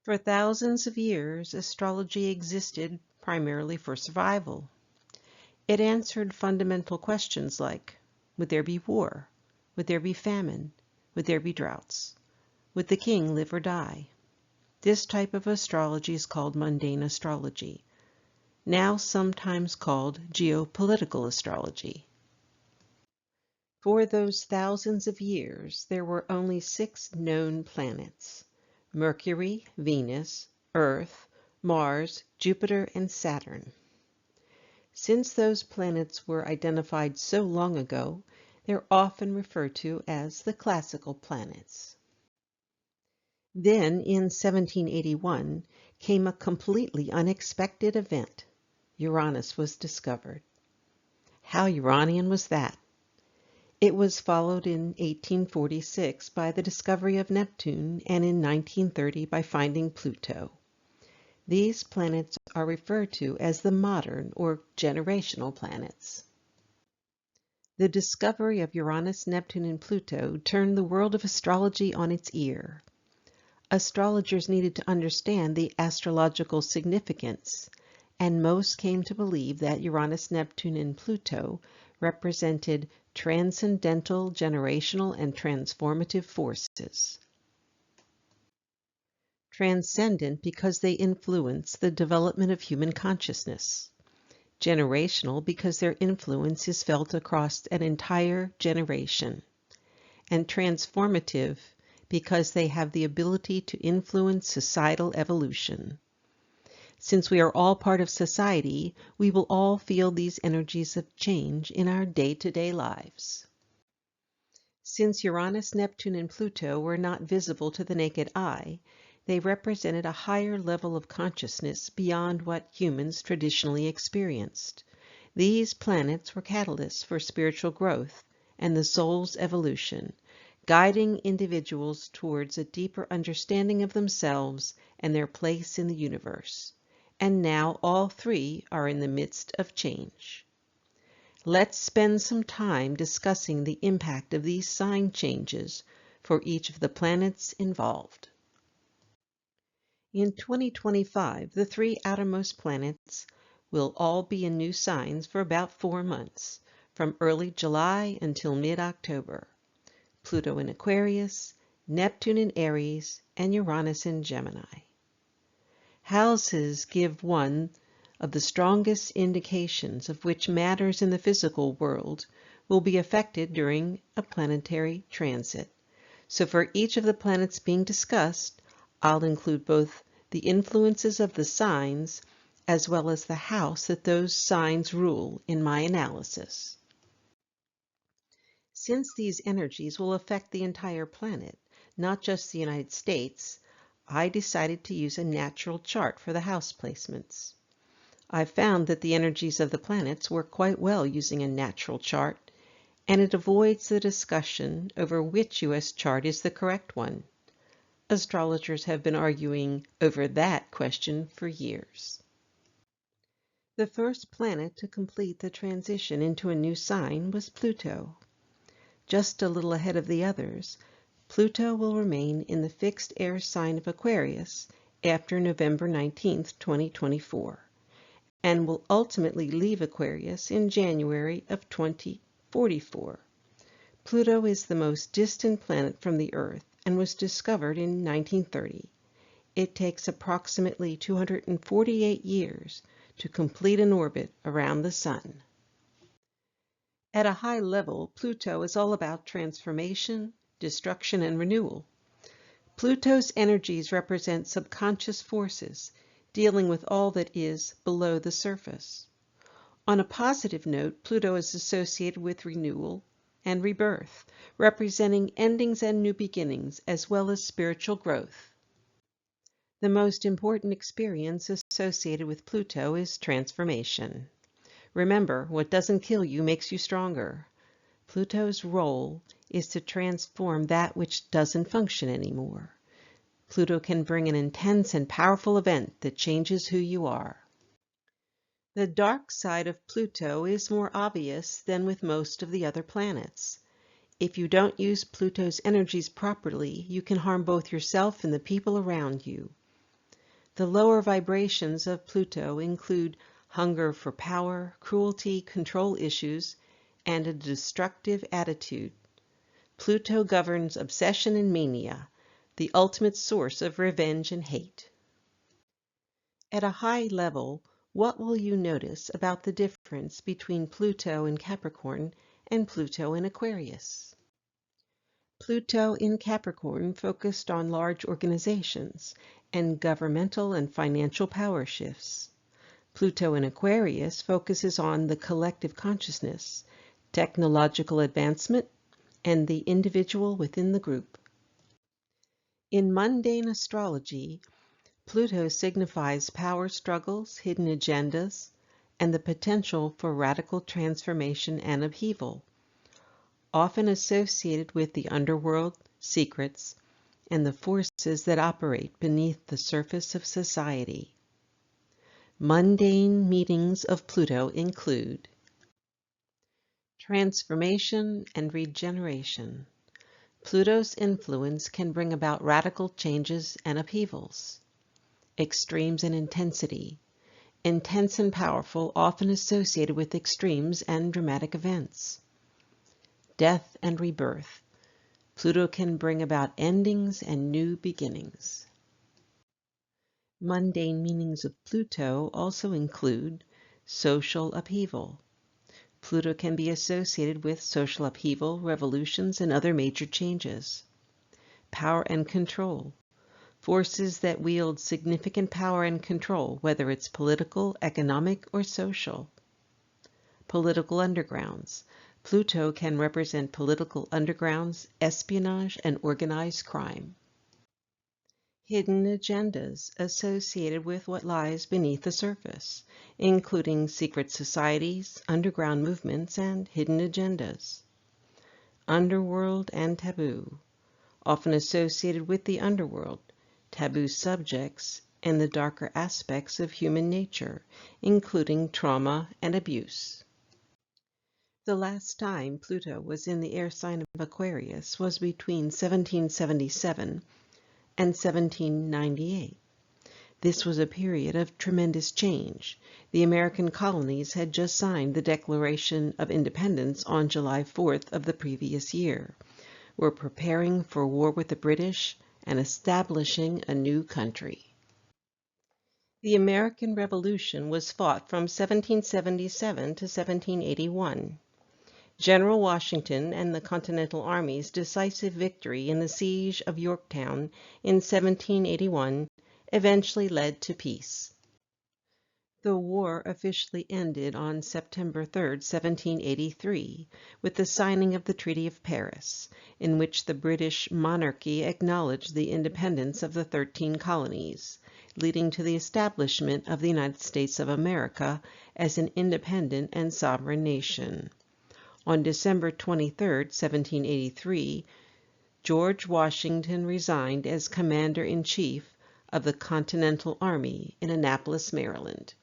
For thousands of years, astrology existed primarily for survival. It answered fundamental questions like, would there be war? Would there be famine? Would there be droughts? Would the king live or die? This type of astrology is called mundane astrology, now sometimes called geopolitical astrology. For those thousands of years, there were only 6 known planets: Mercury, Venus, Earth, Mars, Jupiter, and Saturn. Since those planets were identified so long ago, they're often referred to as the classical planets. Then, in 1781, came a completely unexpected event. Uranus was discovered. How Uranian was that? It was followed in 1846 by the discovery of Neptune, and in 1930 by finding Pluto. These planets are referred to as the modern or generational planets. The discovery of Uranus, Neptune, and Pluto turned the world of astrology on its ear. Astrologers needed to understand the astrological significance, and most came to believe that Uranus, Neptune, and Pluto represented transcendental, generational, and transformative forces. Transcendent because they influence the development of human consciousness. Generational because their influence is felt across an entire generation. And transformative because they have the ability to influence societal evolution. Since we are all part of society, we will all feel these energies of change in our day-to-day lives. Since Uranus, Neptune, and Pluto were not visible to the naked eye, they represented a higher level of consciousness beyond what humans traditionally experienced. These planets were catalysts for spiritual growth and the soul's evolution, guiding individuals towards a deeper understanding of themselves and their place in the universe. And now all 3 are in the midst of change. Let's spend some time discussing the impact of these sign changes for each of the planets involved. In 2025, the 3 outermost planets will all be in new signs for about 4 months, from early July until mid-October. Pluto in Aquarius, Neptune in Aries, and Uranus in Gemini. Houses give one of the strongest indications of which matters in the physical world will be affected during a planetary transit. So for each of the planets being discussed, I'll include both the influences of the signs as well as the house that those signs rule in my analysis. Since these energies will affect the entire planet, not just the United States, I decided to use a natural chart for the house placements. I found that the energies of the planets work quite well using a natural chart, and it avoids the discussion over which U.S. chart is the correct one. Astrologers have been arguing over that question for years. The first planet to complete the transition into a new sign was Pluto. Just a little ahead of the others, Pluto will remain in the fixed air sign of Aquarius after November 19, 2024, and will ultimately leave Aquarius in January of 2044. Pluto is the most distant planet from the Earth and was discovered in 1930. It takes approximately 248 years to complete an orbit around the Sun. At a high level, Pluto is all about transformation, destruction, and renewal. Pluto's energies represent subconscious forces dealing with all that is below the surface. On a positive note, Pluto is associated with renewal and rebirth, representing endings and new beginnings, as well as spiritual growth. The most important experience associated with Pluto is transformation. Remember, what doesn't kill you makes you stronger. Pluto's role is to transform that which doesn't function anymore. Pluto can bring an intense and powerful event that changes who you are. The dark side of Pluto is more obvious than with most of the other planets. If you don't use Pluto's energies properly, you can harm both yourself and the people around you. The lower vibrations of Pluto include hunger for power, cruelty, control issues, and a destructive attitude. Pluto governs obsession and mania, the ultimate source of revenge and hate. At a high level, what will you notice about the difference between Pluto in Capricorn and Pluto in Aquarius? Pluto in Capricorn focused on large organizations and governmental and financial power shifts. Pluto in Aquarius focuses on the collective consciousness, technological advancement, and the individual within the group. In mundane astrology, Pluto signifies power struggles, hidden agendas, and the potential for radical transformation and upheaval, often associated with the underworld, secrets, and the forces that operate beneath the surface of society. Mundane meanings of Pluto include transformation and regeneration. Pluto's influence can bring about radical changes and upheavals. Extremes and intensity. Intense and powerful, often associated with extremes and dramatic events. Death and rebirth. Pluto can bring about endings and new beginnings. Mundane meanings of Pluto also include social upheaval. Pluto can be associated with social upheaval, revolutions, and other major changes. Power and control. Forces that wield significant power and control, whether it's political, economic, or social. Political undergrounds. Pluto can represent political undergrounds, espionage, and organized crime. Hidden agendas associated with what lies beneath the surface, including secret societies, underground movements, and hidden agendas. Underworld and taboo, often associated with the underworld, taboo subjects, and the darker aspects of human nature, including trauma and abuse. The last time Pluto was in the air sign of Aquarius was between 1777 and 1798. This was a period of tremendous change. The American colonies had just signed the Declaration of Independence on July 4th of the previous year, were preparing for war with the British and establishing a new country. The American Revolution was fought from 1777 to 1781. General Washington and the Continental Army's decisive victory in the siege of Yorktown in 1781 eventually led to peace. The war officially ended on September 3, 1783, with the signing of the Treaty of Paris, in which the British monarchy acknowledged the independence of the 13 colonies, leading to the establishment of the United States of America as an independent and sovereign nation. On December 23, 1783, George Washington resigned as Commander-in-Chief of the Continental Army in Annapolis, Maryland.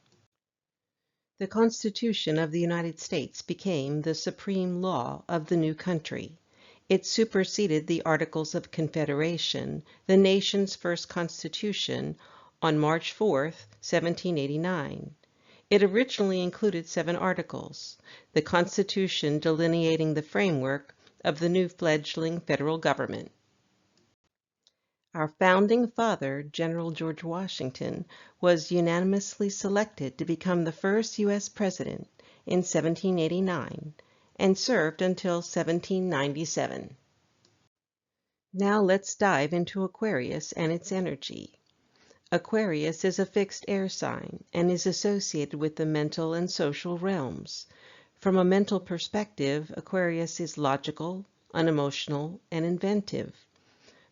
The Constitution of the United States became the supreme law of the new country. It superseded the Articles of Confederation, the nation's first constitution, on March 4, 1789. It originally included 7 articles, the Constitution delineating the framework of the new fledgling federal government. Our founding father, General George Washington, was unanimously selected to become the first U.S. president in 1789 and served until 1797. Now let's dive into Aquarius and its energy. Aquarius is a fixed air sign and is associated with the mental and social realms. From a mental perspective, Aquarius is logical, unemotional, and inventive.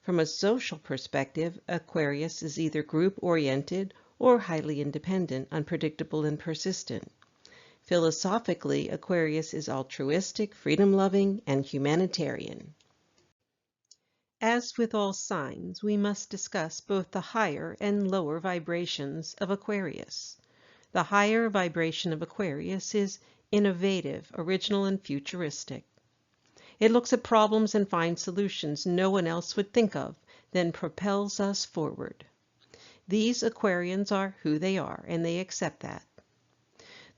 From a social perspective, Aquarius is either group-oriented or highly independent, unpredictable, and persistent. Philosophically, Aquarius is altruistic, freedom-loving, and humanitarian. As with all signs, we must discuss both the higher and lower vibrations of Aquarius. The higher vibration of Aquarius is innovative, original, and futuristic. It looks at problems and finds solutions no one else would think of, then propels us forward. These Aquarians are who they are, and they accept that.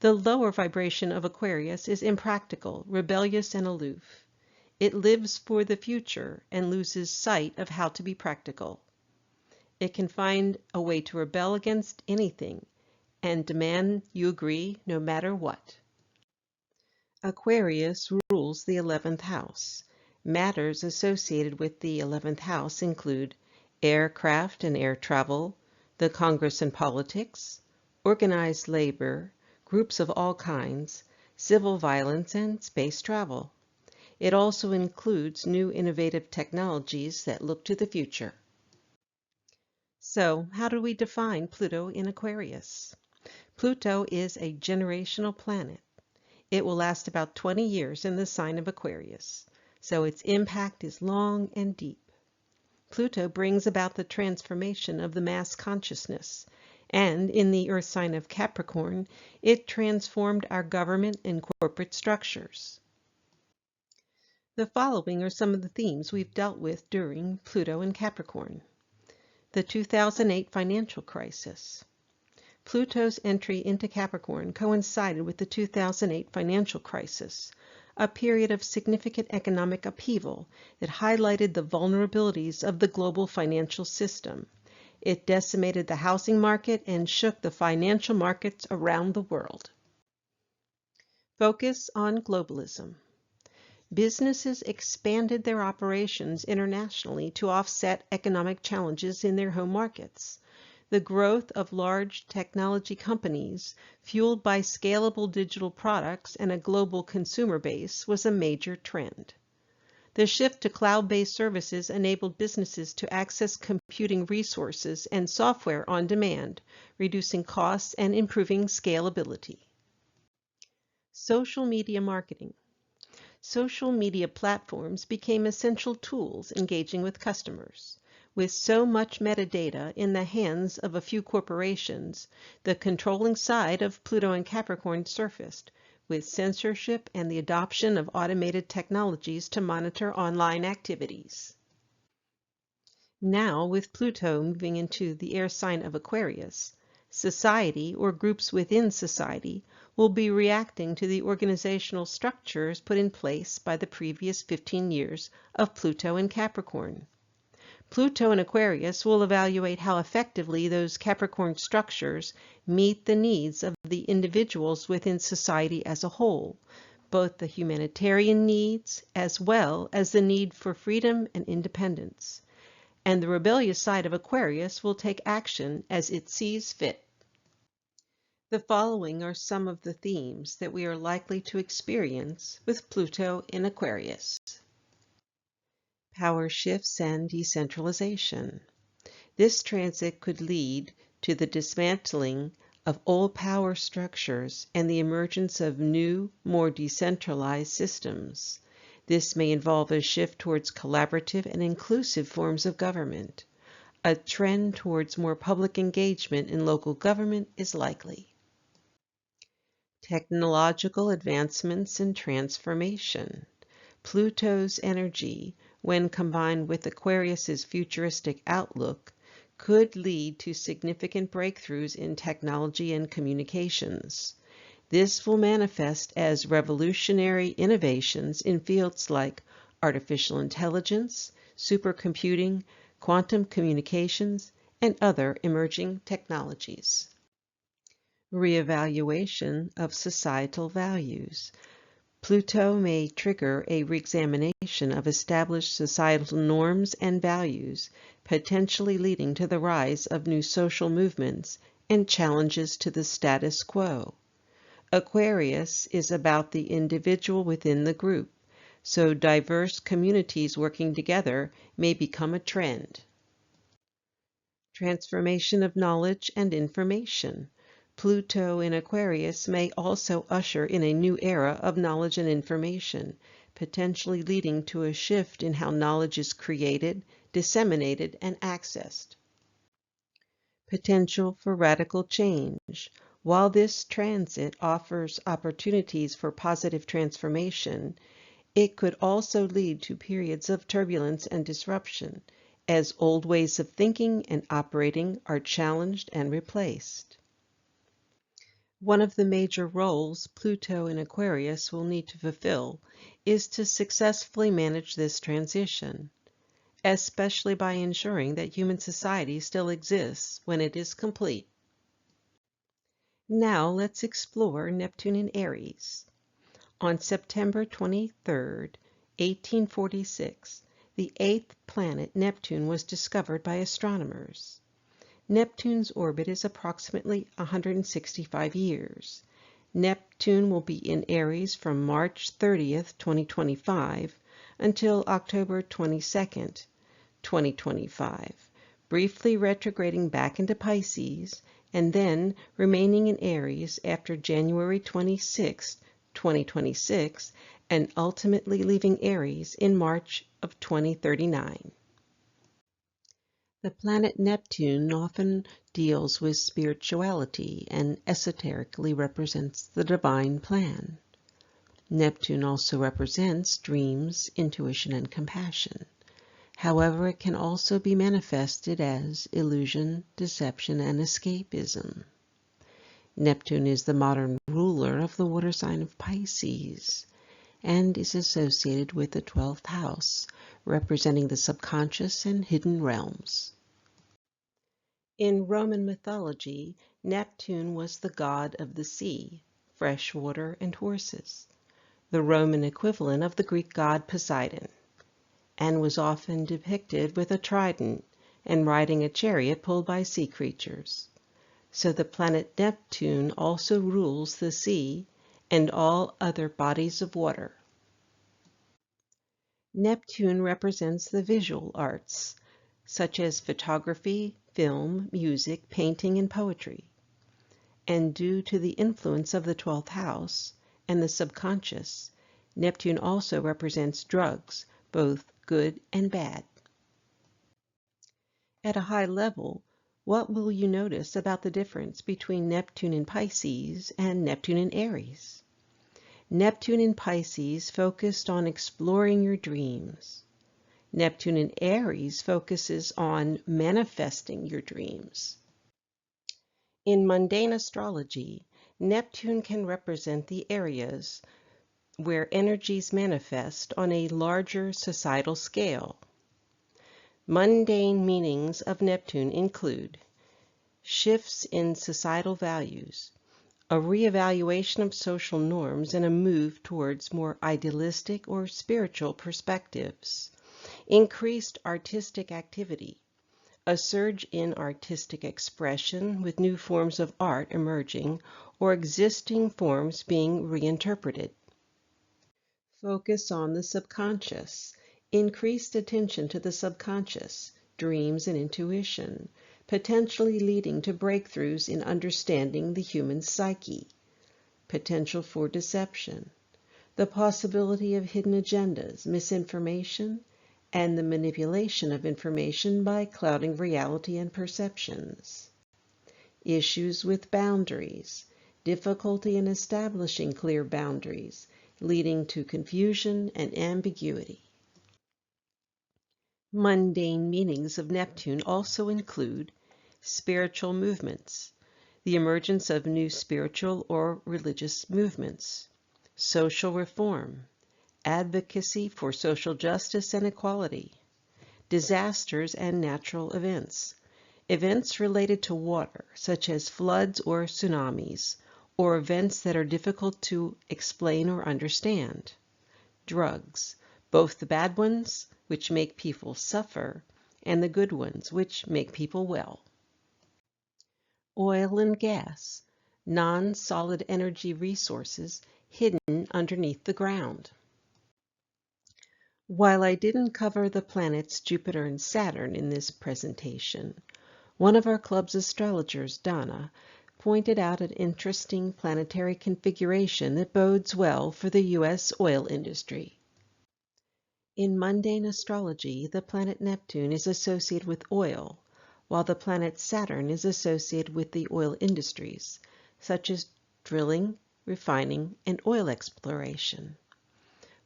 The lower vibration of Aquarius is impractical, rebellious, and aloof. It lives for the future and loses sight of how to be practical. It can find a way to rebel against anything and demand you agree no matter what. Aquarius rules the 11th house. Matters associated with the 11th house include aircraft and air travel, the Congress and politics, organized labor, groups of all kinds, civil violence, and space travel. It also includes new innovative technologies that look to the future. So, how do we define Pluto in Aquarius? Pluto is a generational planet. It will last about 20 years in the sign of Aquarius, so its impact is long and deep. Pluto brings about the transformation of the mass consciousness, and in the Earth sign of Capricorn, it transformed our government and corporate structures. The following are some of the themes we've dealt with during Pluto in Capricorn. The 2008 financial crisis. Pluto's entry into Capricorn coincided with the 2008 financial crisis, a period of significant economic upheaval that highlighted the vulnerabilities of the global financial system. It decimated the housing market and shook the financial markets around the world. Focus on globalism. Businesses expanded their operations internationally to offset economic challenges in their home markets. The growth of large technology companies, fueled by scalable digital products and a global consumer base, was a major trend. The shift to cloud-based services enabled businesses to access computing resources and software on demand, reducing costs and improving scalability. Social media marketing. Social media platforms became essential tools engaging with customers. With so much metadata in the hands of a few corporations, the controlling side of Pluto and Capricorn surfaced, with censorship and the adoption of automated technologies to monitor online activities. Now, with Pluto moving into the air sign of Aquarius, society, or groups within society, will be reacting to the organizational structures put in place by the previous 15 years of Pluto and Capricorn. Pluto in Aquarius will evaluate how effectively those Capricorn structures meet the needs of the individuals within society as a whole, both the humanitarian needs as well as the need for freedom and independence. And the rebellious side of Aquarius will take action as it sees fit. The following are some of the themes that we are likely to experience with Pluto in Aquarius. Power shifts and decentralization. This transit could lead to the dismantling of old power structures and the emergence of new, more decentralized systems. This may involve a shift towards collaborative and inclusive forms of government. A trend towards more public engagement in local government is likely. Technological advancements and transformation. Pluto's energy, when combined with Aquarius's futuristic outlook, could lead to significant breakthroughs in technology and communications. This will manifest as revolutionary innovations in fields like artificial intelligence, supercomputing, quantum communications, and other emerging technologies. Reevaluation of societal values. Pluto may trigger a reexamination of established societal norms and values, potentially leading to the rise of new social movements and challenges to the status quo. Aquarius is about the individual within the group, so diverse communities working together may become a trend. Transformation of knowledge and information. Pluto in Aquarius may also usher in a new era of knowledge and information, potentially leading to a shift in how knowledge is created, disseminated, and accessed. Potential for radical change. While this transit offers opportunities for positive transformation, it could also lead to periods of turbulence and disruption, as old ways of thinking and operating are challenged and replaced. One of the major roles Pluto in Aquarius will need to fulfill is to successfully manage this transition, especially by ensuring that human society still exists when it is complete. Now let's explore Neptune in Aries. On September 23, 1846, the eighth planet Neptune was discovered by astronomers. Neptune's orbit is approximately 165 years. Neptune will be in Aries from March 30th, 2025 until October 22nd, 2025, briefly retrograding back into Pisces and then remaining in Aries after January 26, 2026, and ultimately leaving Aries in March of 2039. The planet Neptune often deals with spirituality and esoterically represents the divine plan. Neptune also represents dreams, intuition, and compassion. However, it can also be manifested as illusion, deception, and escapism. Neptune is the modern ruler of the water sign of Pisces and is associated with the 12th house, representing the subconscious and hidden realms. In Roman mythology, Neptune was the god of the sea, fresh water, and horses, the Roman equivalent of the Greek god Poseidon, and was often depicted with a trident and riding a chariot pulled by sea creatures. So the planet Neptune also rules the sea and all other bodies of water. Neptune represents the visual arts, such as photography, film, music, painting, and poetry. And due to the influence of the 12th house and the subconscious, Neptune also represents drugs, both good and bad. At a high level, what will you notice about the difference between Neptune in Pisces and Neptune in Aries? Neptune in Pisces focused on exploring your dreams. Neptune in Aries focuses on manifesting your dreams. In mundane astrology, Neptune can represent the areas where energies manifest on a larger societal scale. Mundane meanings of Neptune include shifts in societal values, a reevaluation of social norms, and a move towards more idealistic or spiritual perspectives. Increased artistic activity, a surge in artistic expression with new forms of art emerging or existing forms being reinterpreted. Focus on the subconscious, increased attention to the subconscious, dreams, and intuition, potentially leading to breakthroughs in understanding the human psyche. Potential for deception, the possibility of hidden agendas, misinformation, and the manipulation of information by clouding reality and perceptions. Issues with boundaries, difficulty in establishing clear boundaries, leading to confusion and ambiguity. Mundane meanings of Neptune also include spiritual movements, the emergence of new spiritual or religious movements, social reform, advocacy for social justice and equality, disasters and natural events, events related to water, such as floods or tsunamis, or events that are difficult to explain or understand, drugs, both the bad ones, which make people suffer, and the good ones, which make people well. Oil and gas, non-solid energy resources hidden underneath the ground. While I didn't cover the planets Jupiter and Saturn in this presentation, one of our club's astrologers, Donna, pointed out an interesting planetary configuration that bodes well for the U.S. oil industry. In mundane astrology, the planet Neptune is associated with oil, while the planet Saturn is associated with the oil industries, such as drilling, refining, and oil exploration.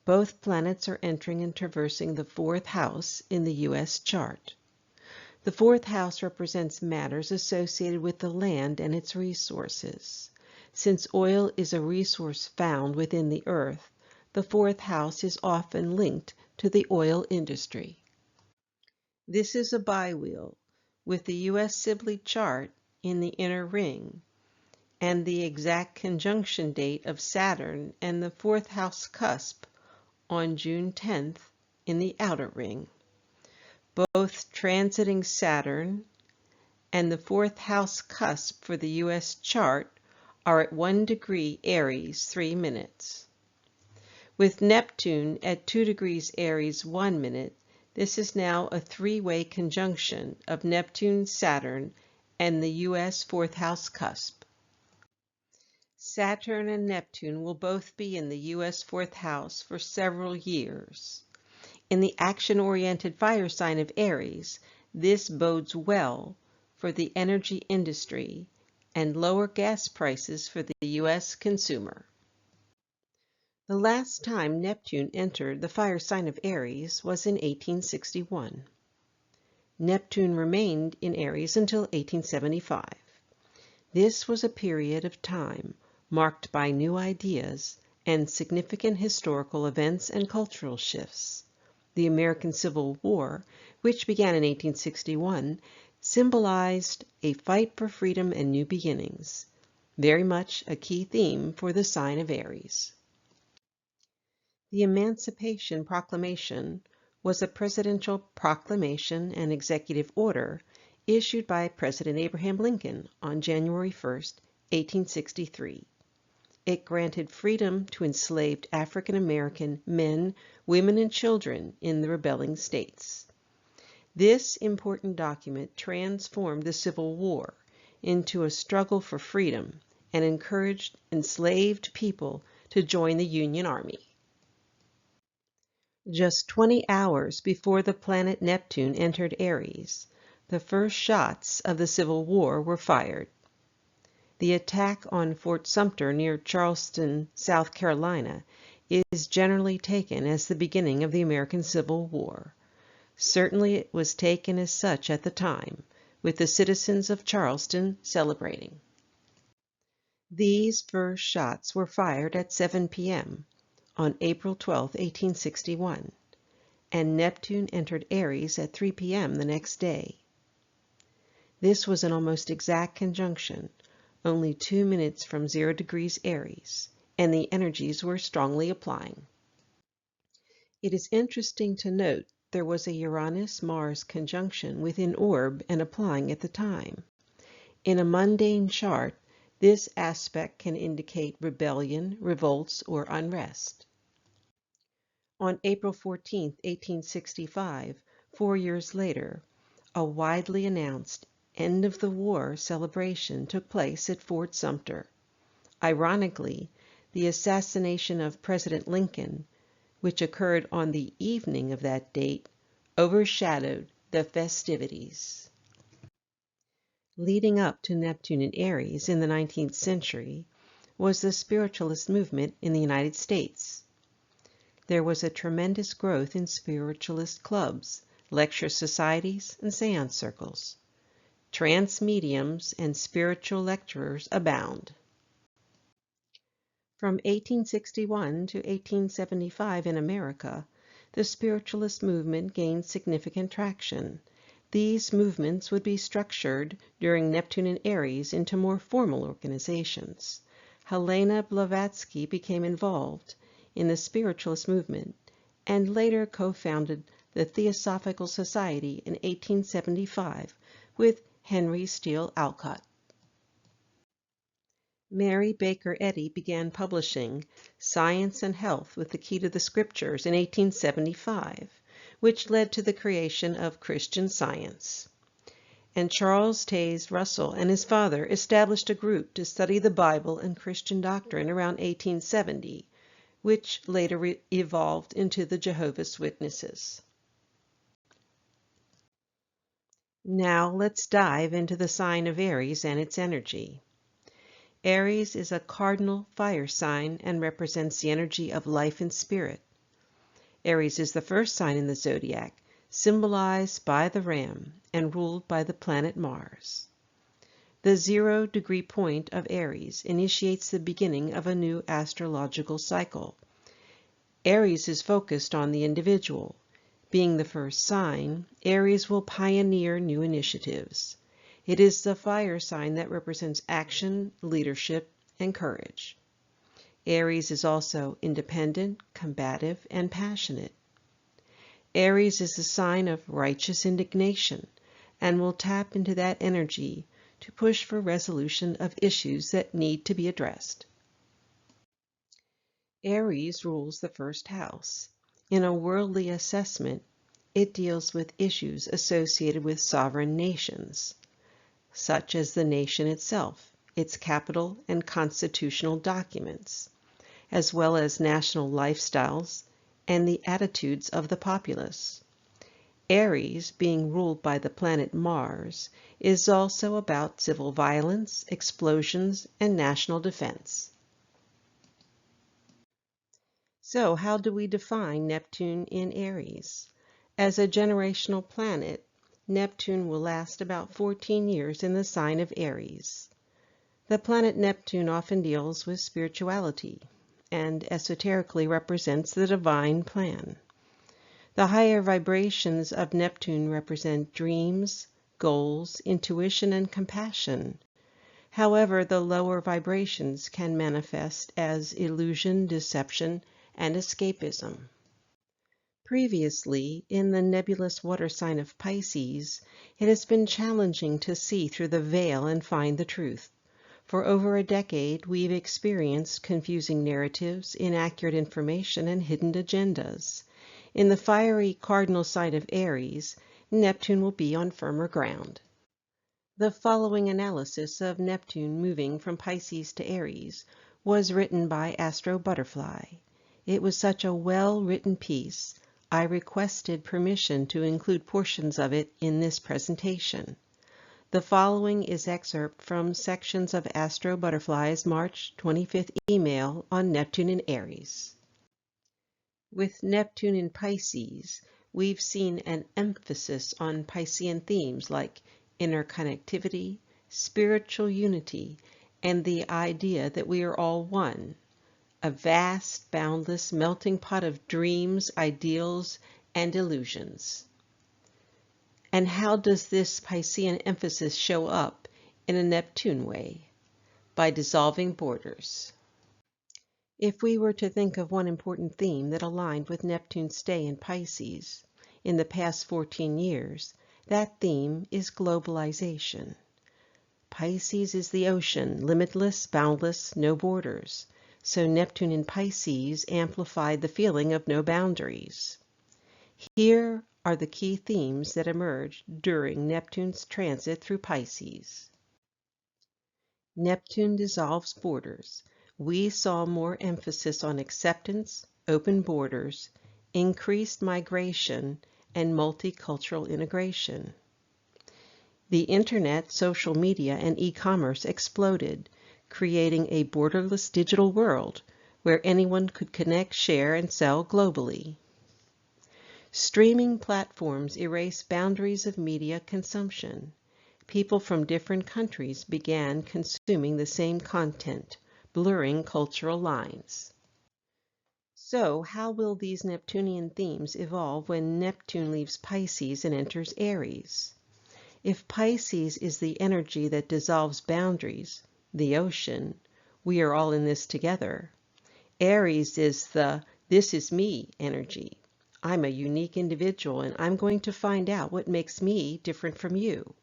Both planets are entering and traversing the 4th house in the U.S. chart. The fourth house represents matters associated with the land and its resources. Since oil is a resource found within the earth, the fourth house is often linked to the oil industry. This is a biwheel with the U.S. Sibley chart in the inner ring and the exact conjunction date of Saturn and the fourth house cusp on June 10th in the outer ring. Both transiting Saturn and the fourth house cusp for the U.S. chart are at 1 degree Aries 3 minutes. With Neptune at 2 degrees Aries 1 minute, this is now a three-way conjunction of Neptune, Saturn, and the U.S. fourth house cusp. Saturn and Neptune will both be in the U.S. fourth house for several years. In the action-oriented fire sign of Aries, this bodes well for the energy industry and lower gas prices for the U.S. consumer. The last time Neptune entered the fire sign of Aries was in 1861. Neptune remained in Aries until 1875. This was a period of time marked by new ideas and significant historical events and cultural shifts. The American Civil War, which began in 1861, symbolized a fight for freedom and new beginnings, very much a key theme for the sign of Aries. The Emancipation Proclamation was a presidential proclamation and executive order issued by President Abraham Lincoln on January 1, 1863. It granted freedom to enslaved African American men, women, and children in the rebelling states. This important document transformed the Civil War into a struggle for freedom and encouraged enslaved people to join the Union Army. Just 20 hours before the planet Neptune entered Aries, the first shots of the Civil War were fired. The attack on Fort Sumter near Charleston, South Carolina, is generally taken as the beginning of the American Civil War. Certainly it was taken as such at the time, with the citizens of Charleston celebrating. These first shots were fired at 7 p.m. on April 12, 1861, and Neptune entered Aries at 3 p.m. the next day. This was an almost exact conjunction, only 2 minutes from 0 degrees Aries, and the energies were strongly applying. It is interesting to note there was a Uranus-Mars conjunction within orb and applying at the time. In a mundane chart, this aspect can indicate rebellion, revolts, or unrest. On April 14, 1865, 4 years later, a widely announced end of the war celebration took place at Fort Sumter. Ironically, the assassination of President Lincoln, which occurred on the evening of that date, overshadowed the festivities. Leading up to Neptune in Aries in the 19th century was the spiritualist movement in the United States. There was a tremendous growth in spiritualist clubs, lecture societies, and seance circles. Trance mediums and spiritual lecturers abound. From 1861 to 1875 in America, the spiritualist movement gained significant traction. These movements would be structured during Neptune and Aries into more formal organizations. Helena Blavatsky became involved in the spiritualist movement and later co-founded the Theosophical Society in 1875 with Henry Steele Alcott. Mary Baker Eddy began publishing Science and Health with the Key to the Scriptures in 1875, which led to the creation of Christian Science. And Charles Taze Russell and his father established a group to study the Bible and Christian doctrine around 1870, which later evolved into the Jehovah's Witnesses. Now let's dive into the sign of Aries and its energy. Aries is a cardinal fire sign and represents the energy of life and spirit. Aries is the first sign in the zodiac, symbolized by the ram and ruled by the planet Mars. The 0-degree point of Aries initiates the beginning of a new astrological cycle. Aries is focused on the individual. Being the first sign, Aries will pioneer new initiatives. It is the fire sign that represents action, leadership, and courage. Aries is also independent, combative, and passionate. Aries is a sign of righteous indignation and will tap into that energy to push for resolution of issues that need to be addressed. Aries rules the first house. In a worldly assessment, it deals with issues associated with sovereign nations, such as the nation itself, its capital and constitutional documents, as well as national lifestyles and the attitudes of the populace. Aries, being ruled by the planet Mars, is also about civil violence, explosions, and national defense. So, how do we define Neptune in Aries? As a generational planet, Neptune will last about 14 years in the sign of Aries. The planet Neptune often deals with spirituality and esoterically represents the divine plan. The higher vibrations of Neptune represent dreams, goals, intuition, and compassion. However, the lower vibrations can manifest as illusion, deception, and escapism. Previously, in the nebulous water sign of Pisces, it has been challenging to see through the veil and find the truth. For over a decade, we've experienced confusing narratives, inaccurate information, and hidden agendas. In the fiery cardinal sign of Aries, Neptune will be on firmer ground. The following analysis of Neptune moving from Pisces to Aries was written by Astro Butterfly. It was such a well-written piece, I requested permission to include portions of it in this presentation. The following is excerpt from sections of Astro Butterfly's March 25th email on Neptune in Aries. With Neptune in Pisces, we've seen an emphasis on Piscean themes like interconnectivity, spiritual unity, and the idea that we are all one, a vast, boundless melting pot of dreams, ideals, and illusions. And how does this Piscean emphasis show up in a Neptune way? By dissolving borders. If we were to think of one important theme that aligned with Neptune's stay in Pisces in the past 14 years, that theme is globalization. Pisces is the ocean, limitless, boundless, no borders. So Neptune in Pisces amplified the feeling of no boundaries. Here are the key themes that emerged during Neptune's transit through Pisces. Neptune dissolves borders. We saw more emphasis on acceptance, open borders, increased migration, and multicultural integration. The internet, social media, and e-commerce exploded, creating a borderless digital world where anyone could connect, share, and sell globally. Streaming platforms erased boundaries of media consumption. People from different countries began consuming the same content, blurring cultural lines. So, how will these Neptunian themes evolve when Neptune leaves Pisces and enters Aries? If Pisces is the energy that dissolves boundaries, the ocean, we are all in this together. Aries is the this is me energy. I'm a unique individual and I'm going to find out what makes me different from you.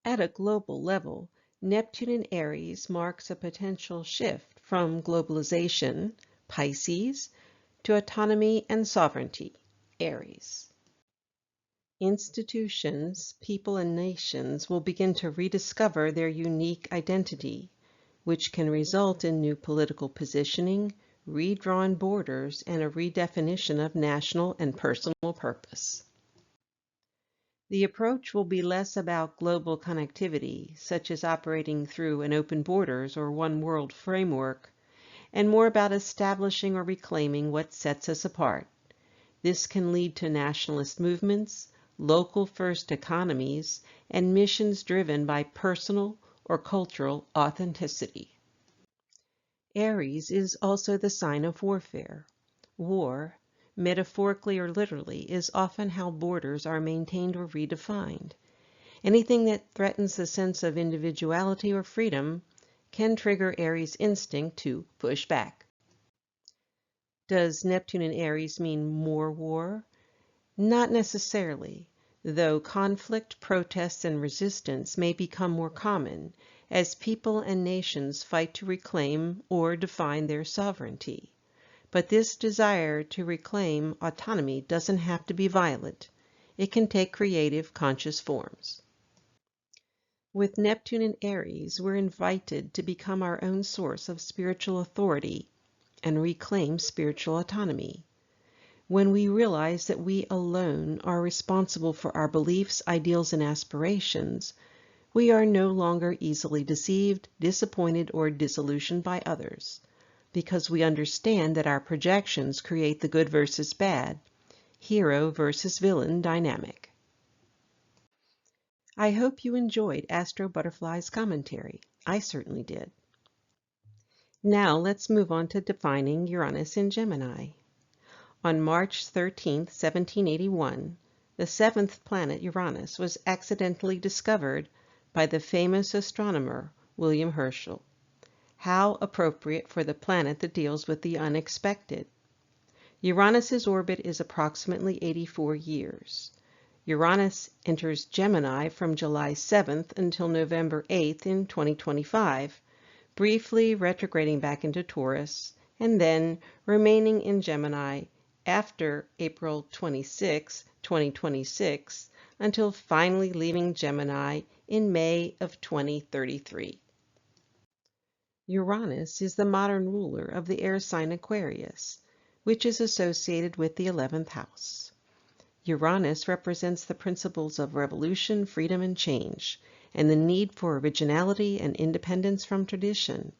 At a global level, Neptune in Aries marks a potential shift from globalization, Pisces, to autonomy and sovereignty, Aries. Institutions, people, and nations will begin to rediscover their unique identity, which can result in new political positioning, redrawn borders, and a redefinition of national and personal purpose. The approach will be less about global connectivity, such as operating through an open borders or one world framework, and more about establishing or reclaiming what sets us apart. This can lead to nationalist movements, local first economies, and missions driven by personal or cultural authenticity. Aries is also the sign of warfare. War, metaphorically or literally, is often how borders are maintained or redefined. Anything that threatens the sense of individuality or freedom can trigger Aries' instinct to push back. Does Neptune in Aries mean more war? Not necessarily, though conflict, protests, and resistance may become more common as people and nations fight to reclaim or define their sovereignty. But this desire to reclaim autonomy doesn't have to be violent. It can take creative, conscious forms. With Neptune in Aries, we're invited to become our own source of spiritual authority and reclaim spiritual autonomy. When we realize that we alone are responsible for our beliefs, ideals, and aspirations, we are no longer easily deceived, disappointed, or disillusioned by others, because we understand that our projections create the good versus bad, hero versus villain dynamic. I hope you enjoyed Astro Butterfly's commentary. I certainly did. Now let's move on to defining Uranus in Gemini. On March 13, 1781, the seventh planet Uranus was accidentally discovered by the famous astronomer William Herschel. How appropriate for the planet that deals with the unexpected. Uranus's orbit is approximately 84 years. Uranus enters Gemini from July 7th until November 8th in 2025, briefly retrograding back into Taurus, and then remaining in Gemini after April 26, 2026, until finally leaving Gemini in May of 2033. Uranus is the modern ruler of the air sign Aquarius, which is associated with the 11th house. Uranus represents the principles of revolution, freedom, and change, and the need for originality and independence from tradition.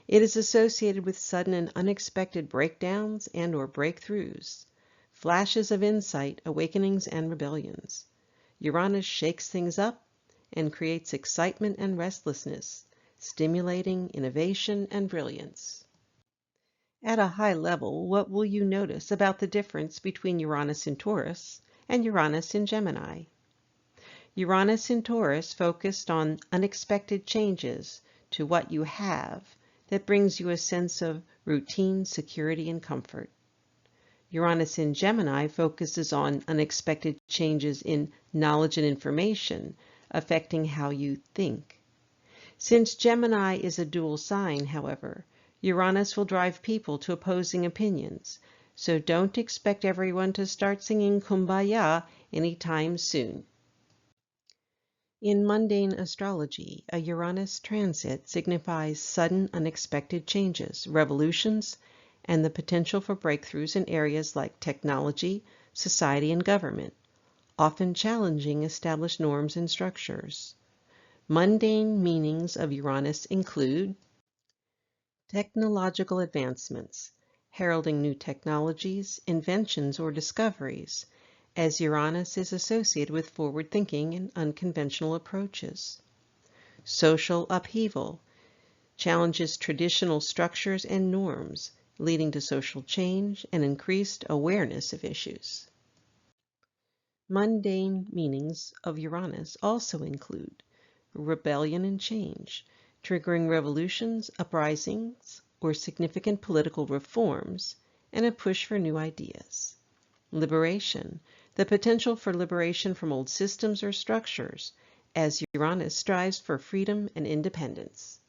It is associated with sudden and unexpected breakdowns and/or breakthroughs, flashes of insight, awakenings, and rebellions. Uranus shakes things up and creates excitement and restlessness, stimulating innovation and brilliance. At a high level, what will you notice about the difference between Uranus in Taurus and Uranus in Gemini? Uranus in Taurus focused on unexpected changes to what you have that brings you a sense of routine, security, and comfort. Uranus in Gemini focuses on unexpected changes in knowledge and information affecting how you think. Since Gemini is a dual sign, however, Uranus will drive people to opposing opinions, so don't expect everyone to start singing Kumbaya anytime soon. In mundane astrology, a Uranus transit signifies sudden, unexpected changes, revolutions, and the potential for breakthroughs in areas like technology, society, and government, often challenging established norms and structures. Mundane meanings of Uranus include technological advancements, heralding new technologies, inventions, or discoveries, as Uranus is associated with forward thinking and unconventional approaches. Social upheaval challenges traditional structures and norms, leading to social change and increased awareness of issues. Mundane meanings of Uranus also include rebellion and change, triggering revolutions, uprisings, or significant political reforms, and a push for new ideas. Liberation, the potential for liberation from old systems or structures, as Uranus strives for freedom and independence.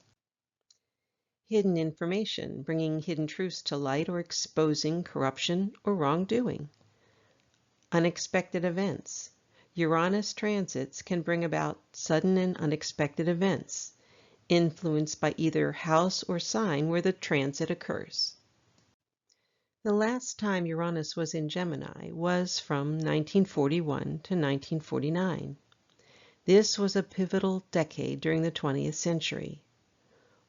Hidden information, bringing hidden truths to light or exposing corruption or wrongdoing. Unexpected events. Uranus transits can bring about sudden and unexpected events, influenced by either house or sign where the transit occurs. The last time Uranus was in Gemini was from 1941 to 1949. This was a pivotal decade during the 20th century.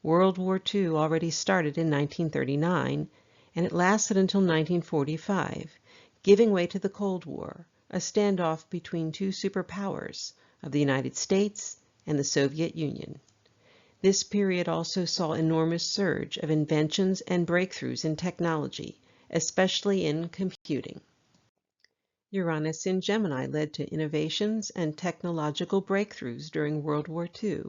World War II already started in 1939, and it lasted until 1945, giving way to the Cold War, a standoff between two superpowers of the United States and the Soviet Union. This period also saw an enormous surge of inventions and breakthroughs in technology, especially in computing. Uranus in Gemini led to innovations and technological breakthroughs during World War II,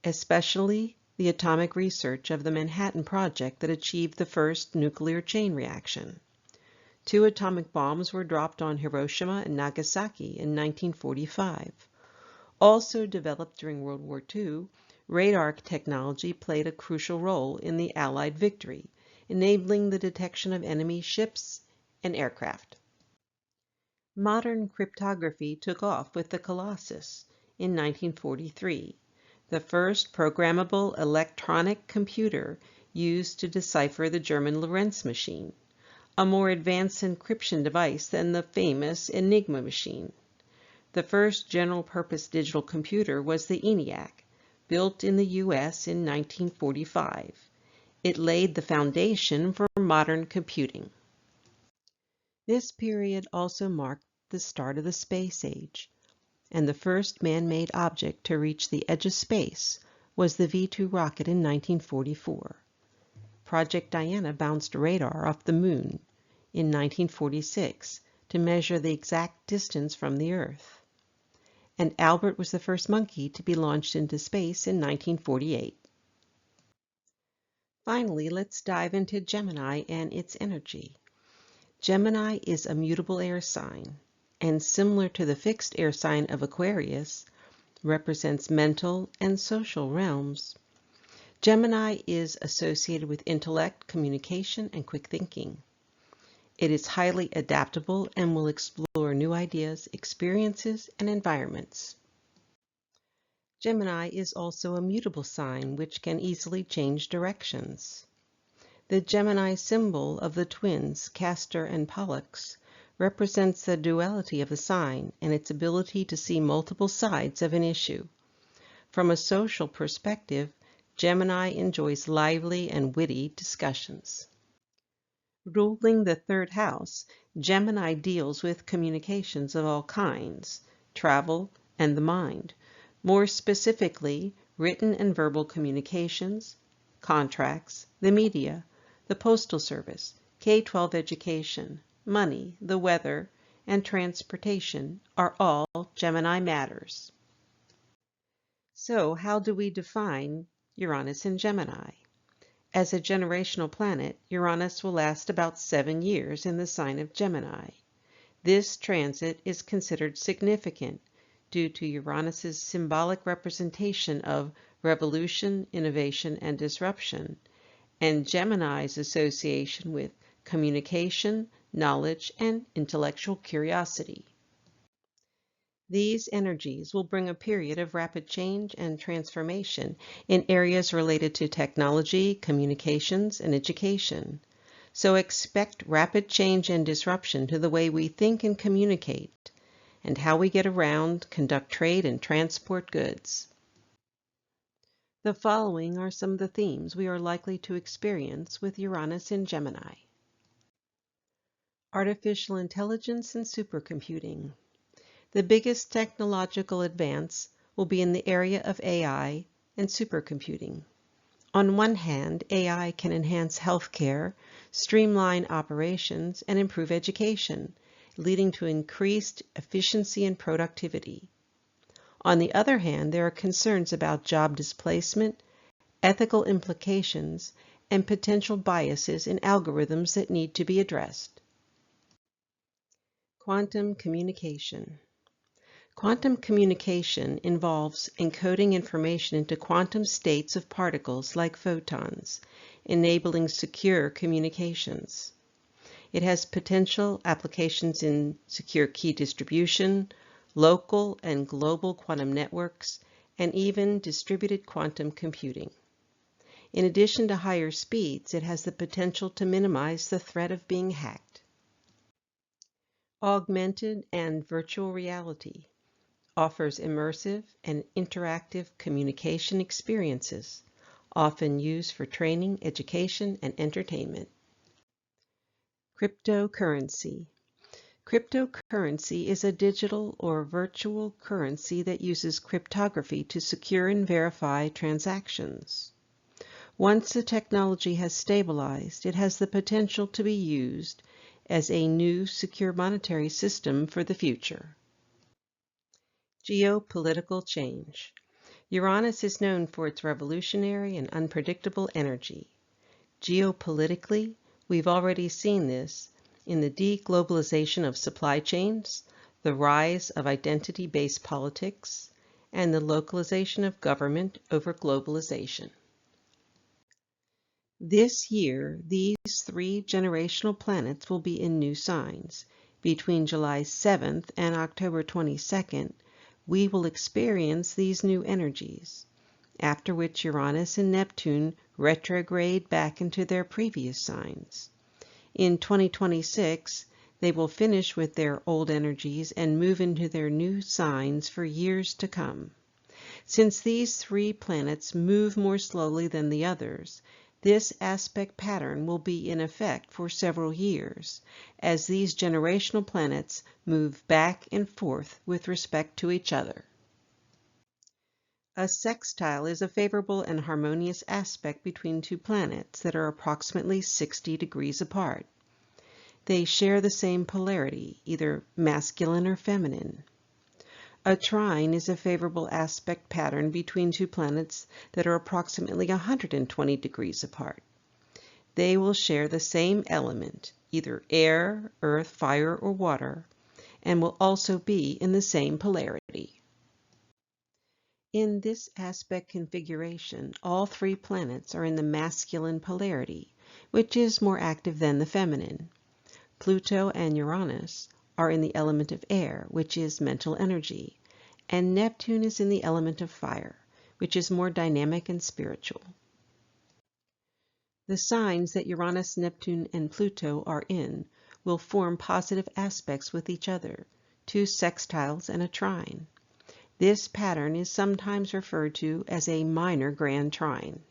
especially the atomic research of the Manhattan Project that achieved the first nuclear chain reaction. 2 atomic bombs were dropped on Hiroshima and Nagasaki in 1945. Also developed during World War II, radar technology played a crucial role in the Allied victory, enabling the detection of enemy ships and aircraft. Modern cryptography took off with the Colossus in 1943, the first programmable electronic computer used to decipher the German Lorentz machine, a more advanced encryption device than the famous Enigma machine. The first general-purpose digital computer was the ENIAC, built in the U.S. in 1945. It laid the foundation for modern computing. This period also marked the start of the space age, and the first man-made object to reach the edge of space was the V-2 rocket in 1944. Project Diana bounced radar off the Moon in 1946 to measure the exact distance from the Earth. And Albert was the first monkey to be launched into space in 1948. Finally, let's dive into Gemini and its energy. Gemini is a mutable air sign, and similar to the fixed air sign of Aquarius, represents mental and social realms. Gemini is associated with intellect, communication, and quick thinking. It is highly adaptable and will explore new ideas, experiences, and environments. Gemini is also a mutable sign which can easily change directions. The Gemini symbol of the twins, Castor and Pollux, represents the duality of the sign and its ability to see multiple sides of an issue. From a social perspective, Gemini enjoys lively and witty discussions. Ruling the 3rd house, Gemini deals with communications of all kinds, travel, and the mind. More specifically, written and verbal communications, contracts, the media, the postal service, K-12 education, money, the weather, and transportation are all Gemini matters. So, how do we define Uranus in Gemini? As a generational planet, Uranus will last about 7 years in the sign of Gemini. This transit is considered significant due to Uranus's symbolic representation of revolution, innovation, and disruption, and Gemini's association with communication, knowledge, and intellectual curiosity. These energies will bring a period of rapid change and transformation in areas related to technology, communications, and education. So expect rapid change and disruption to the way we think and communicate, and how we get around, conduct trade, and transport goods. The following are some of the themes we are likely to experience with Uranus in Gemini. Artificial intelligence and supercomputing. The biggest technological advance will be in the area of AI and supercomputing. On one hand, AI can enhance healthcare, streamline operations, and improve education, leading to increased efficiency and productivity. On the other hand, there are concerns about job displacement, ethical implications, and potential biases in algorithms that need to be addressed. Quantum communication. Quantum communication involves encoding information into quantum states of particles like photons, enabling secure communications. It has potential applications in secure key distribution, local and global quantum networks, and even distributed quantum computing. In addition to higher speeds, it has the potential to minimize the threat of being hacked. Augmented and virtual reality offers immersive and interactive communication experiences, often used for training, education, and entertainment. Cryptocurrency. Cryptocurrency is a digital or virtual currency that uses cryptography to secure and verify transactions. Once the technology has stabilized, it has the potential to be used as a new secure monetary system for the future. Geopolitical change. Uranus is known for its revolutionary and unpredictable energy. Geopolitically, we've already seen this in the deglobalization of supply chains, the rise of identity-based politics, and the localization of government over globalization. This year, these three generational planets will be in new signs. Between July 7th and October 22nd, we will experience these new energies, after which Uranus and Neptune retrograde back into their previous signs. In 2026, they will finish with their old energies and move into their new signs for years to come. Since these three planets move more slowly than the others, this aspect pattern will be in effect for several years, as these generational planets move back and forth with respect to each other. A sextile is a favorable and harmonious aspect between two planets that are approximately 60 degrees apart. They share the same polarity, either masculine or feminine. A trine is a favorable aspect pattern between two planets that are approximately 120 degrees apart. They will share the same element, either air, earth, fire, or water, and will also be in the same polarity. In this aspect configuration, all three planets are in the masculine polarity, which is more active than the feminine. Pluto and Uranus are in the element of air, which is mental energy, and Neptune is in the element of fire, which is more dynamic and spiritual. The signs that Uranus, Neptune, and Pluto are in will form positive aspects with each other, two sextiles and a trine. This pattern is sometimes referred to as a minor grand trine.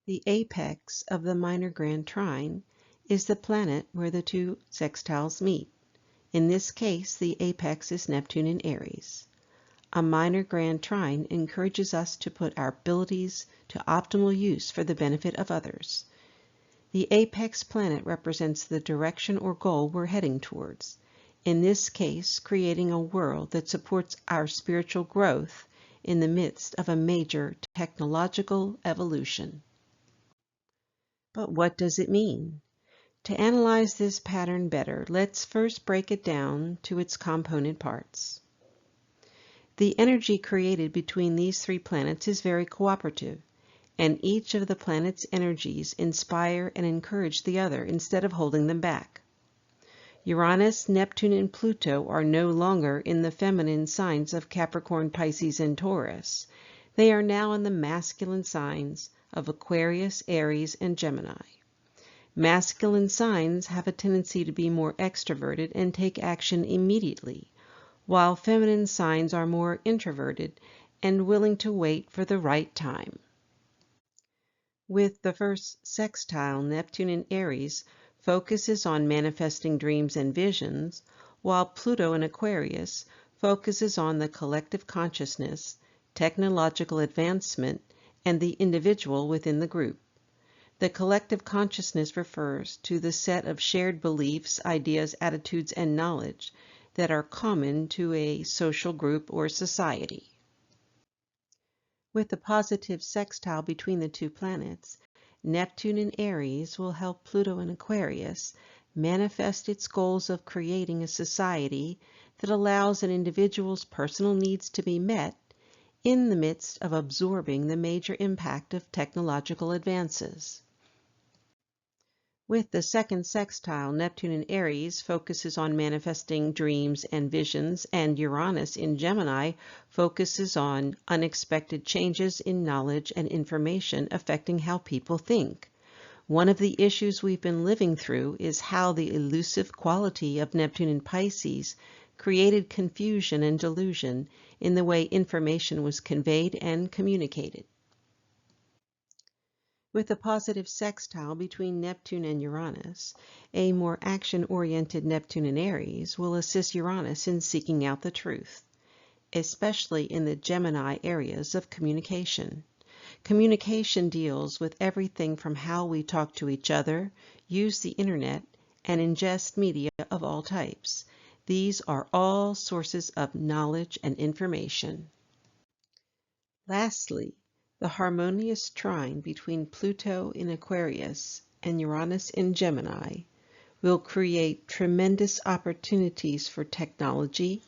The apex of the minor grand trine is the planet where the two sextiles meet. In this case, the apex is Neptune in Aries. A minor grand trine encourages us to put our abilities to optimal use for the benefit of others. The apex planet represents the direction or goal we're heading towards. In this case, creating a world that supports our spiritual growth in the midst of a major technological evolution. But what does it mean? To analyze this pattern better, let's first break it down to its component parts. The energy created between these three planets is very cooperative, and each of the planet's energies inspire and encourage the other instead of holding them back. Uranus, Neptune, and Pluto are no longer in the feminine signs of Capricorn, Pisces, and Taurus. They are now in the masculine signs of Aquarius, Aries, and Gemini. Masculine signs have a tendency to be more extroverted and take action immediately, while feminine signs are more introverted and willing to wait for the right time. With the first sextile, Neptune in Aries focuses on manifesting dreams and visions, while Pluto in Aquarius focuses on the collective consciousness, technological advancement, and the individual within the group. The collective consciousness refers to the set of shared beliefs, ideas, attitudes, and knowledge that are common to a social group or society. With the positive sextile between the two planets, Neptune in Aries will help Pluto in Aquarius manifest its goals of creating a society that allows an individual's personal needs to be met in the midst of absorbing the major impact of technological advances. With the second sextile, Neptune in Aries focuses on manifesting dreams and visions, and Uranus in Gemini focuses on unexpected changes in knowledge and information affecting how people think. One of the issues we've been living through is how the elusive quality of Neptune in Pisces created confusion and delusion in the way information was conveyed and communicated. With a positive sextile between Neptune and Uranus, a more action-oriented Neptune in Aries will assist Uranus in seeking out the truth, especially in the Gemini areas of communication. Communication deals with everything from how we talk to each other, use the internet, and ingest media of all types. These are all sources of knowledge and information. Lastly, the harmonious trine between Pluto in Aquarius and Uranus in Gemini will create tremendous opportunities for technology,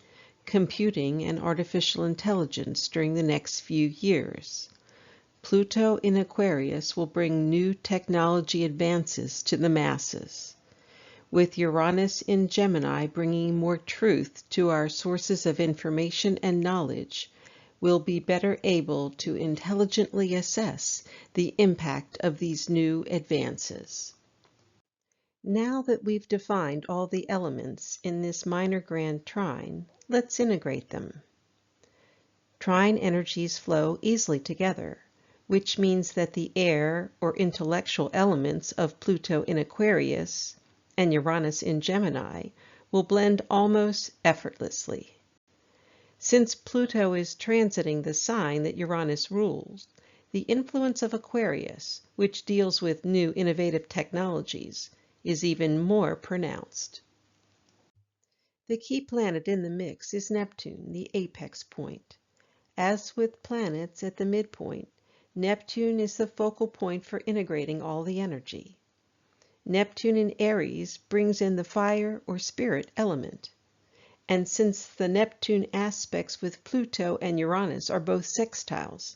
computing, and artificial intelligence during the next few years. Pluto in Aquarius will bring new technology advances to the masses, with Uranus in Gemini bringing more truth to our sources of information and knowledge. We'll be better able to intelligently assess the impact of these new advances. Now that we've defined all the elements in this minor grand trine, let's integrate them. Trine energies flow easily together, which means that the air or intellectual elements of Pluto in Aquarius and Uranus in Gemini will blend almost effortlessly. Since Pluto is transiting the sign that Uranus rules, the influence of Aquarius, which deals with new innovative technologies, is even more pronounced. The key planet in the mix is Neptune, the apex point. As with planets at the midpoint, Neptune is the focal point for integrating all the energy. Neptune in Aries brings in the fire or spirit element. And since the Neptune aspects with Pluto and Uranus are both sextiles,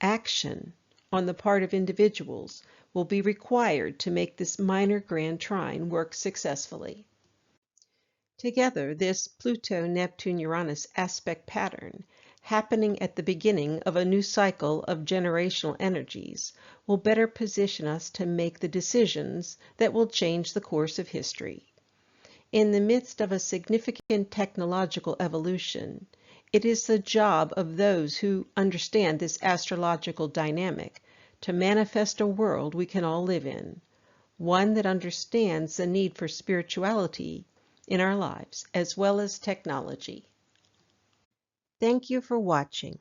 action on the part of individuals will be required to make this minor grand trine work successfully. Together, this Pluto-Neptune-Uranus aspect pattern, happening at the beginning of a new cycle of generational energies, will better position us to make the decisions that will change the course of history. In the midst of a significant technological evolution, it is the job of those who understand this astrological dynamic to manifest a world we can all live in, one that understands the need for spirituality in our lives as well as technology. Thank you for watching.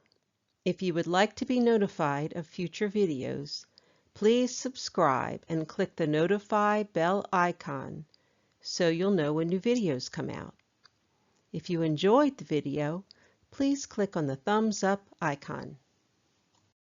If you would like to be notified of future videos, please subscribe and click the notify bell icon so you'll know when new videos come out. If you enjoyed the video, please click on the thumbs up icon.